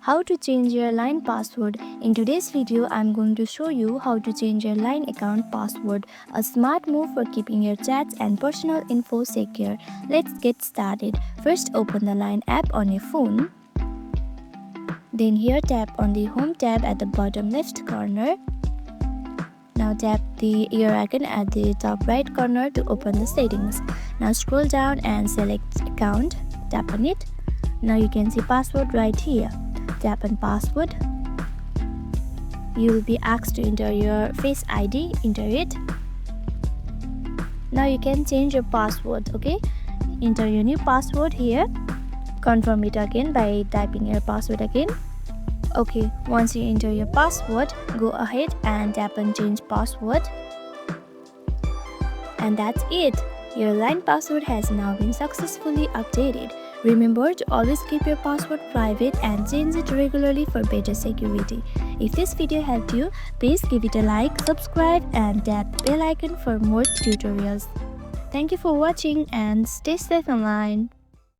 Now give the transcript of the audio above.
How to change your Line password. In today's video, I'm going to show you how to change your Line account password, a smart move for keeping your chats and personal info secure. Let's get started. First, open the Line app on your phone. Then here tap on the Home tab at the bottom left corner. Now tap the ear icon at the top right corner to open the settings. Now scroll down and select Account. Tap on it. Now you can see password right here. Tap on password. You will be asked to enter your Face ID. Enter it. Now you can change your password. Okay, enter your new password here. Confirm it again by typing your password again. Okay, once you enter your password, go ahead and tap on change password. And that's it. Your Line password has now been successfully updated. Remember to always keep your password private and change it regularly for better security. If this video helped you, please give it a like, subscribe and tap bell icon for more tutorials. Thank you for watching and stay safe online.